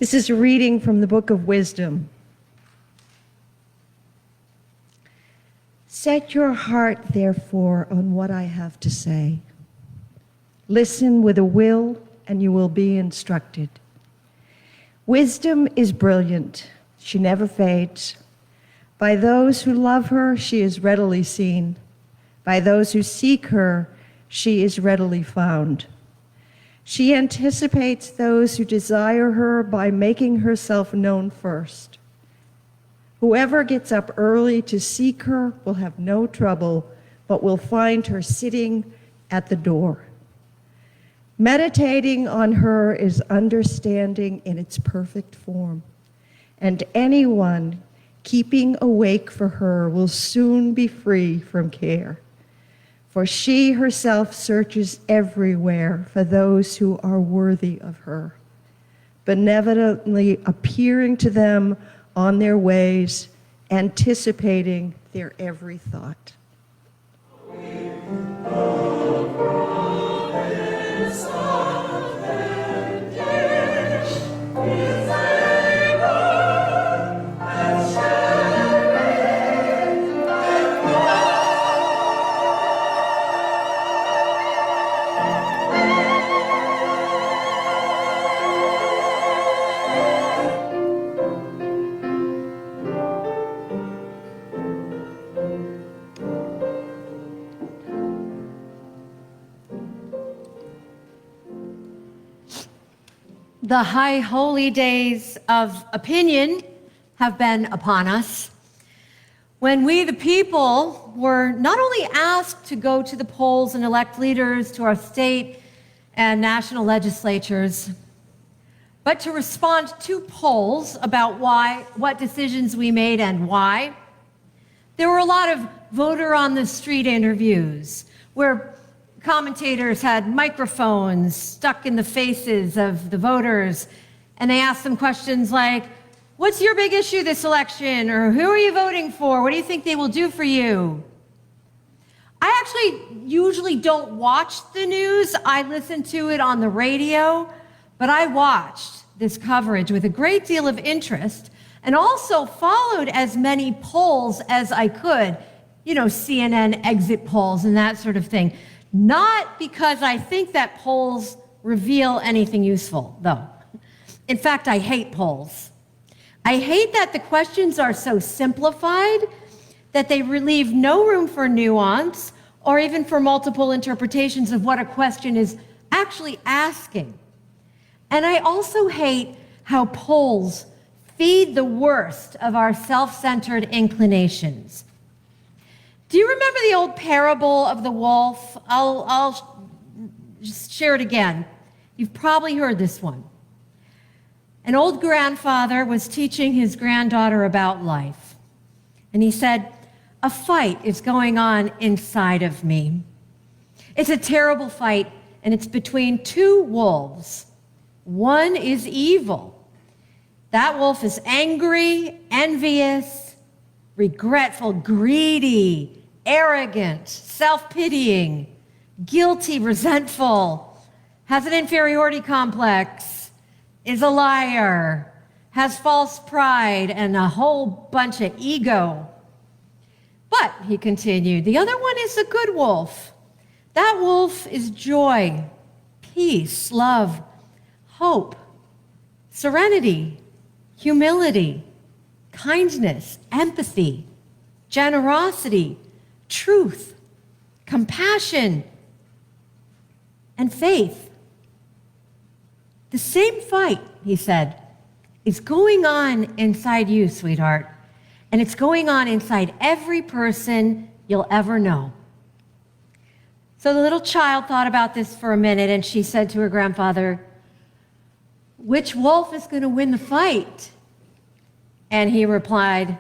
This is a reading from the Book of Wisdom. Set your heart, therefore, on what I have to say. Listen with a will, and you will be instructed. Wisdom is brilliant. She never fades. By those who love her, she is readily seen. By those who seek her, she is readily found. She anticipates those who desire her by making herself known first. Whoever gets up early to seek her will have no trouble, but will find her sitting at the door. Meditating on her is understanding in its perfect form, and anyone keeping awake for her will soon be free from care. For she herself searches everywhere for those who are worthy of her, benevolently appearing to them on their ways, anticipating their every thought. The high holy days of opinion have been upon us, when we, the people, were not only asked to go to the polls and elect leaders to our state and national legislatures, but to respond to polls about what decisions we made and why. There were a lot of voter on the street interviews where commentators had microphones stuck in the faces of the voters, and they asked them questions like, what's your big issue this election? Or who are you voting for? What do you think they will do for you? I actually usually don't watch the news. I listen to it on the radio, but I watched this coverage with a great deal of interest and also followed as many polls as I could, CNN exit polls and that sort of thing. Not because I think that polls reveal anything useful, though. In fact, I hate polls. I hate that the questions are so simplified that they leave no room for nuance or even for multiple interpretations of what a question is actually asking. And I also hate how polls feed the worst of our self-centered inclinations. Do you remember the old parable of the wolf? I'll just share it again. You've probably heard this one. An old grandfather was teaching his granddaughter about life. And he said, a fight is going on inside of me. It's a terrible fight, and it's between two wolves. One is evil. That wolf is angry, envious, regretful, greedy, arrogant, self-pitying, guilty, resentful, has an inferiority complex, is a liar, has false pride, and a whole bunch of ego. But, he continued, the other one is a good wolf. That wolf is joy, peace, love, hope, serenity, humility, kindness, empathy, generosity, truth, compassion, and faith. The same fight, he said, is going on inside you, sweetheart, and it's going on inside every person you'll ever know. So the little child thought about this for a minute, and she said to her grandfather, which wolf is going to win the fight? And he replied,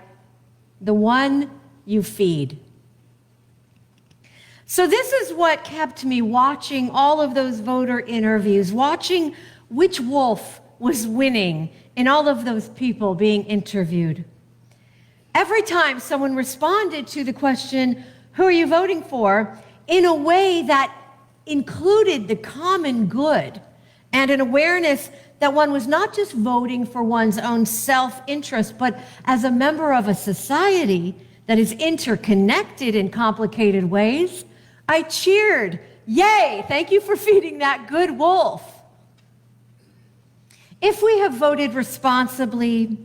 the one you feed. So this is what kept me watching all of those voter interviews, watching which wolf was winning in all of those people being interviewed. Every time someone responded to the question, who are you voting for, in a way that included the common good and an awareness that one was not just voting for one's own self-interest, but as a member of a society that is interconnected in complicated ways, I cheered. Yay, thank you for feeding that good wolf. If we have voted responsibly,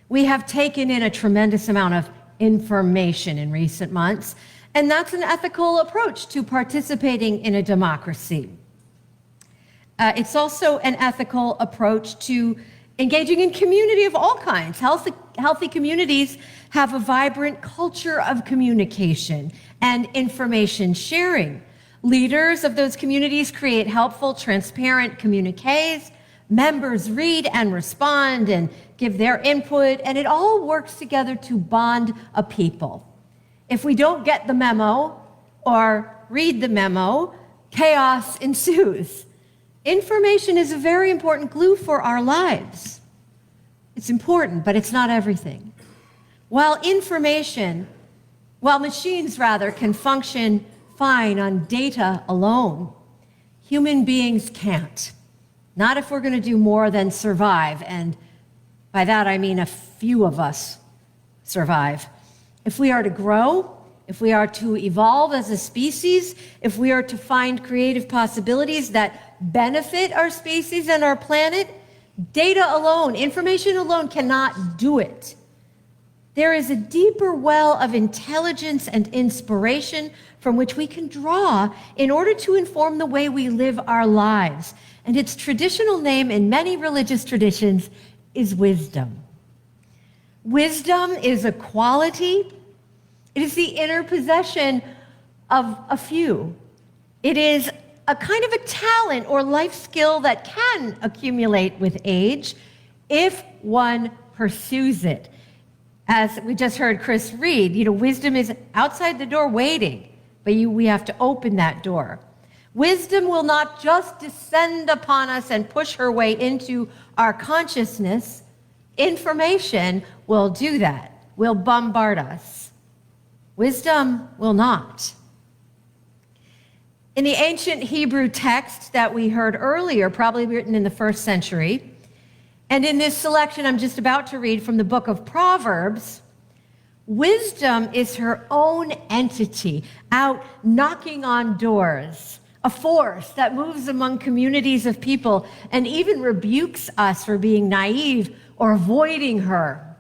we have taken in a tremendous amount of information in recent months, and that's an ethical approach to participating in a democracy. It's also an ethical approach to engaging in community of all kinds. Healthy communities have a vibrant culture of communication and information sharing. Leaders of those communities create helpful, transparent communiques. Members read and respond and give their input, and it all works together to bond a people. If we don't get the memo or read the memo, chaos ensues. Information is a very important glue for our lives. It's important, but it's not everything. While machines can function fine on data alone, human beings can't. Not if we're going to do more than survive, and by that I mean a few of us survive. If we are to grow, if we are to evolve as a species, if we are to find creative possibilities that benefit our species and our planet, data alone, information alone cannot do it. There is a deeper well of intelligence and inspiration from which we can draw in order to inform the way we live our lives. And its traditional name in many religious traditions is wisdom. Wisdom is a quality. It is the inner possession of a few. It is a kind of a talent or life skill that can accumulate with age if one pursues it. As we just heard Chris read, wisdom is outside the door waiting, but we have to open that door. Wisdom will not just descend upon us and push her way into our consciousness. Information will do that, will bombard us. Wisdom will not. In the ancient Hebrew text that we heard earlier, probably written in the 1st century, and in this selection I'm just about to read from the book of Proverbs, wisdom is her own entity, out knocking on doors, a force that moves among communities of people and even rebukes us for being naive or avoiding her.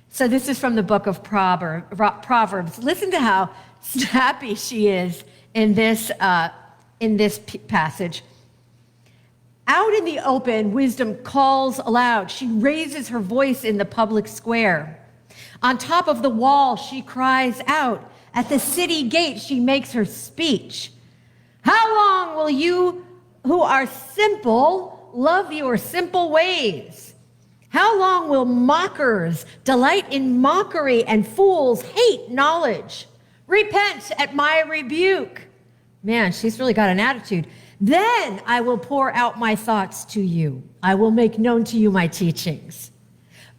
So this is from the book of Proverbs. Listen to how snappy she is in this passage. Out in the open, wisdom calls aloud. She raises her voice in the public square. On top of the wall, she cries out. At the city gate, she makes her speech. How long will you who are simple love your simple ways? How long will mockers delight in mockery and fools hate knowledge? Repent at my rebuke. Man, she's really got an attitude. Then I will pour out my thoughts to you. I will make known to you my teachings.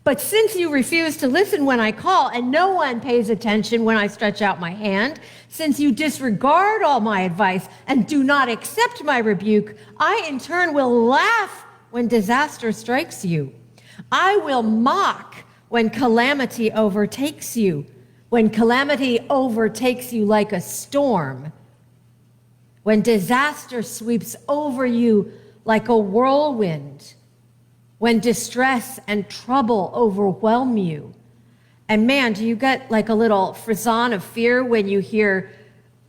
But since you refuse to listen when I call, and no one pays attention when I stretch out my hand, since you disregard all my advice and do not accept my rebuke, I in turn will laugh when disaster strikes you. I will mock when calamity overtakes you, when calamity overtakes you like a storm, when disaster sweeps over you like a whirlwind, when distress and trouble overwhelm you. And man, do you get like a little frisson of fear when you hear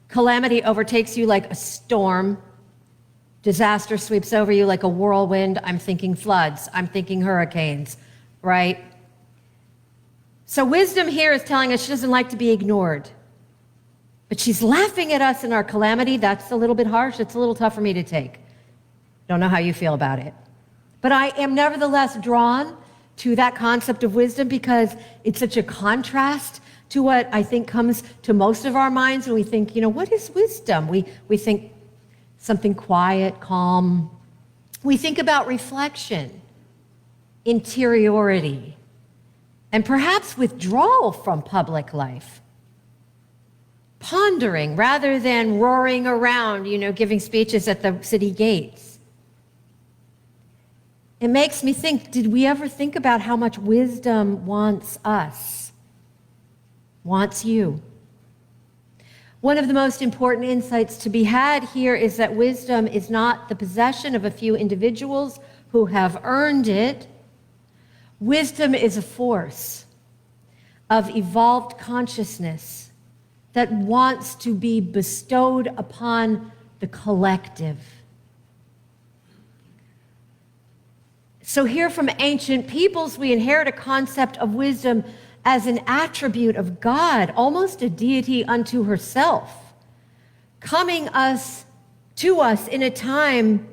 calamity overtakes you like a storm, disaster sweeps over you like a whirlwind? I'm thinking floods, I'm thinking hurricanes, right? So wisdom here is telling us she doesn't like to be ignored. But she's laughing at us in our calamity. That's a little bit harsh. It's a little tough for me to take. Don't know how you feel about it. But I am nevertheless drawn to that concept of wisdom because it's such a contrast to what I think comes to most of our minds when we think, what is wisdom? We think something quiet, calm. We think about reflection, interiority, and perhaps withdrawal from public life. Pondering rather than roaring around, giving speeches at the city gates. it makes me think, did we ever think about how much wisdom wants us? Wants you? One of the most important insights to be had here is that wisdom is not the possession of a few individuals who have earned it. Wisdom is a force of evolved consciousness that wants to be bestowed upon the collective. So here from ancient peoples, we inherit a concept of wisdom as an attribute of God, almost a deity unto herself, coming to us in a time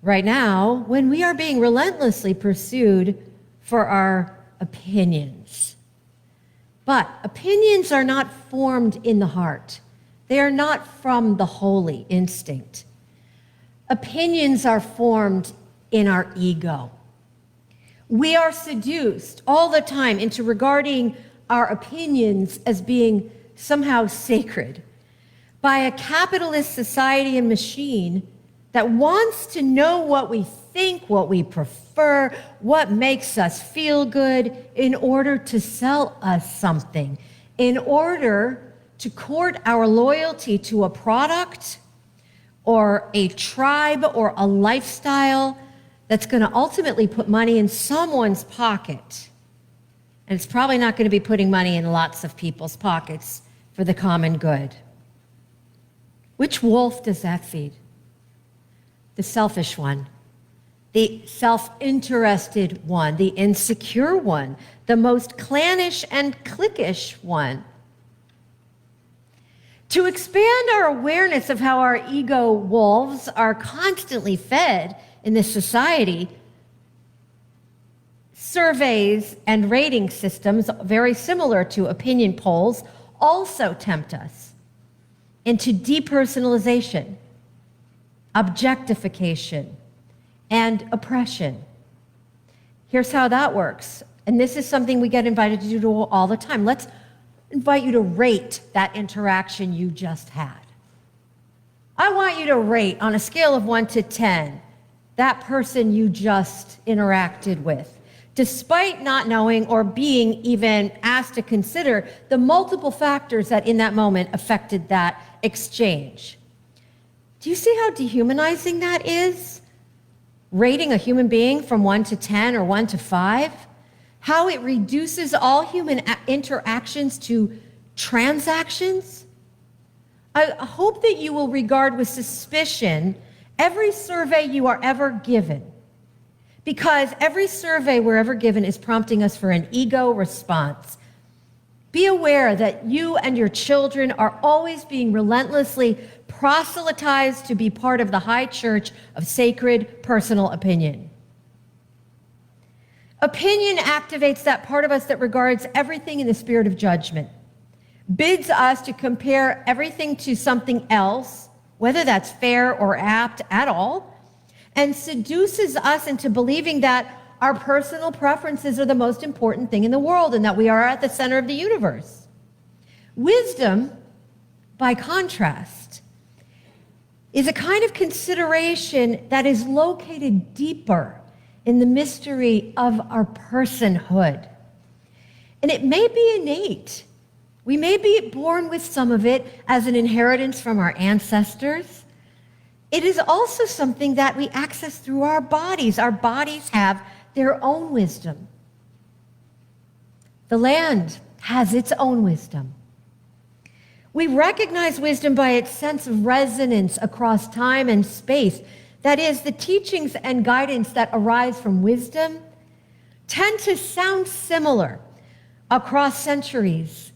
right now when we are being relentlessly pursued for our opinions. But opinions are not formed in the heart. They are not from the holy instinct. Opinions are formed in our ego. We are seduced all the time into regarding our opinions as being somehow sacred by a capitalist society and machine that wants to know what we think, what we prefer, what makes us feel good in order to sell us something, in order to court our loyalty to a product or a tribe or a lifestyle that's going to ultimately put money in someone's pocket. And it's probably not going to be putting money in lots of people's pockets for the common good. Which wolf does that feed? The selfish one, the self-interested one, the insecure one, the most clannish and cliquish one. To expand our awareness of how our ego wolves are constantly fed in this society, surveys and rating systems, very similar to opinion polls, also tempt us into depersonalization, objectification, and oppression. Here's how that works. And this is something we get invited to do all the time. Let's invite you to rate that interaction you just had. I want you to rate on a scale of 1 to 10 that person you just interacted with, despite not knowing or being even asked to consider the multiple factors that in that moment affected that exchange. Do you see how dehumanizing that is? Rating a human being from 1 to 10 or 1 to 5? How it reduces all human interactions to transactions? I hope that you will regard with suspicion every survey you are ever given, because every survey we're ever given is prompting us for an ego response. Be aware that you and your children are always being relentlessly proselytized to be part of the high church of sacred personal opinion. Opinion activates that part of us that regards everything in the spirit of judgment, bids us to compare everything to something else, whether that's fair or apt at all, and seduces us into believing that our personal preferences are the most important thing in the world and that we are at the center of the universe. Wisdom, by contrast, is a kind of consideration that is located deeper in the mystery of our personhood. And it may be innate. We may be born with some of it as an inheritance from our ancestors. It is also something that we access through our bodies. Our bodies have their own wisdom. The land has its own wisdom. We recognize wisdom by its sense of resonance across time and space. That is, the teachings and guidance that arise from wisdom tend to sound similar across centuries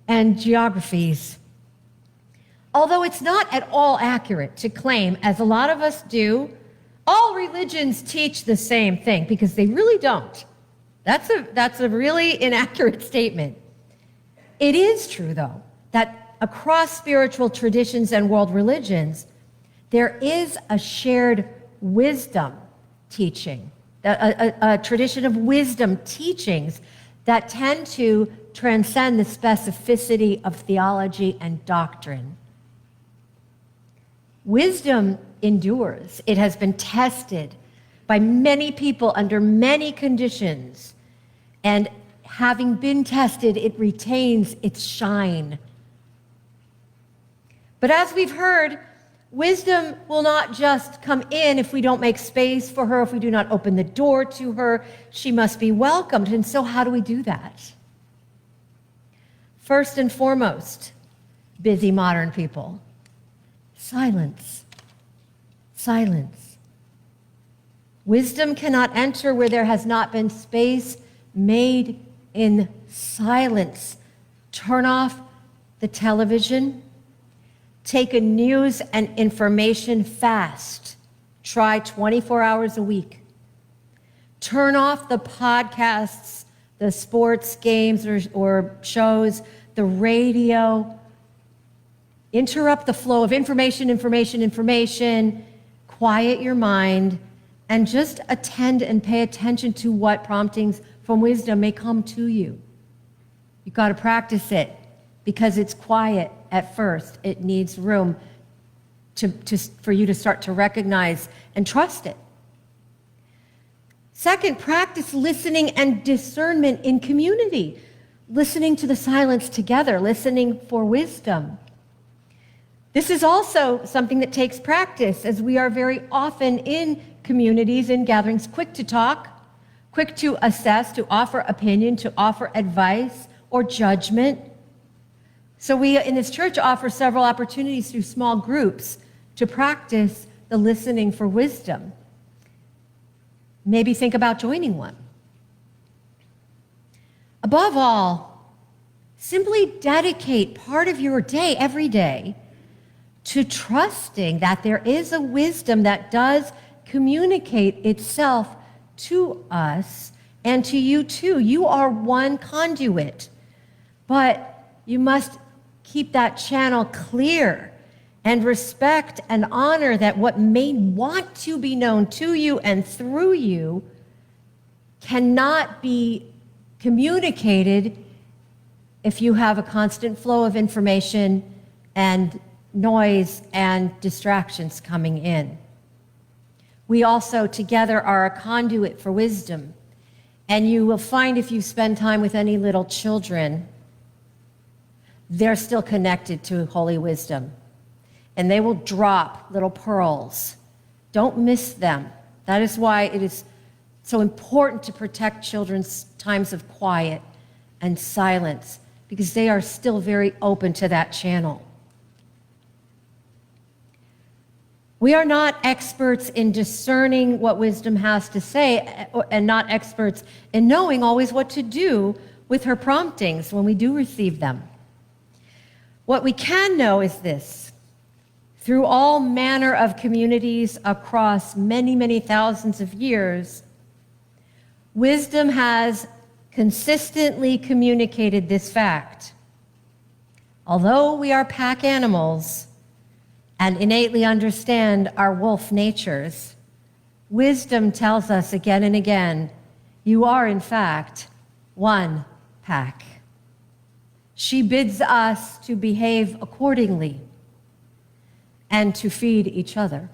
and geographies. Although it's not at all accurate to claim, as a lot of us do, all religions teach the same thing, because they really don't. That's a really inaccurate statement. It is true, though, that across spiritual traditions and world religions, there is a shared wisdom teaching, a tradition of wisdom teachings that tend to transcend the specificity of theology and doctrine. Wisdom endures. It has been tested by many people under many conditions. And having been tested, it retains its shine. But as we've heard, wisdom will not just come in if we don't make space for her, if we do not open the door to her. She must be welcomed. And so how do we do that? First and foremost, busy modern people, silence. Silence. Wisdom cannot enter where there has not been space made in silence. Turn off the television. Take a news and information fast. Try 24 hours a week. Turn off the podcasts, the sports games or shows, the radio. Interrupt the flow of information. Quiet your mind and just attend and pay attention to what promptings from wisdom may come to you. You've got to practice it because it's quiet at first. It needs room for you to start to recognize and trust it. Second, practice listening and discernment in community. Listening to the silence together, listening for wisdom. This is also something that takes practice, as we are very often in communities, in gatherings, quick to talk, quick to assess, to offer opinion, to offer advice or judgment. So we in this church offer several opportunities through small groups to practice the listening for wisdom. Maybe think about joining one. Above all, simply dedicate part of your day, every day, to trusting that there is a wisdom that does communicate itself to us and to you too. You are one conduit, but you must keep that channel clear and respect and honor that what may want to be known to you and through you cannot be communicated if you have a constant flow of information and noise and distractions coming in. We also together are a conduit for wisdom. And you will find if you spend time with any little children, they're still connected to holy wisdom. And they will drop little pearls. Don't miss them. That is why it is so important to protect children's times of quiet and silence, because they are still very open to that channel. We are not experts in discerning what wisdom has to say, and not experts in knowing always what to do with her promptings when we do receive them. What we can know is this: through all manner of communities across many, many thousands of years, wisdom has consistently communicated this fact. Although we are pack animals and innately understand our wolf natures, wisdom tells us again and again, you are in fact one pack. She bids us to behave accordingly and to feed each other.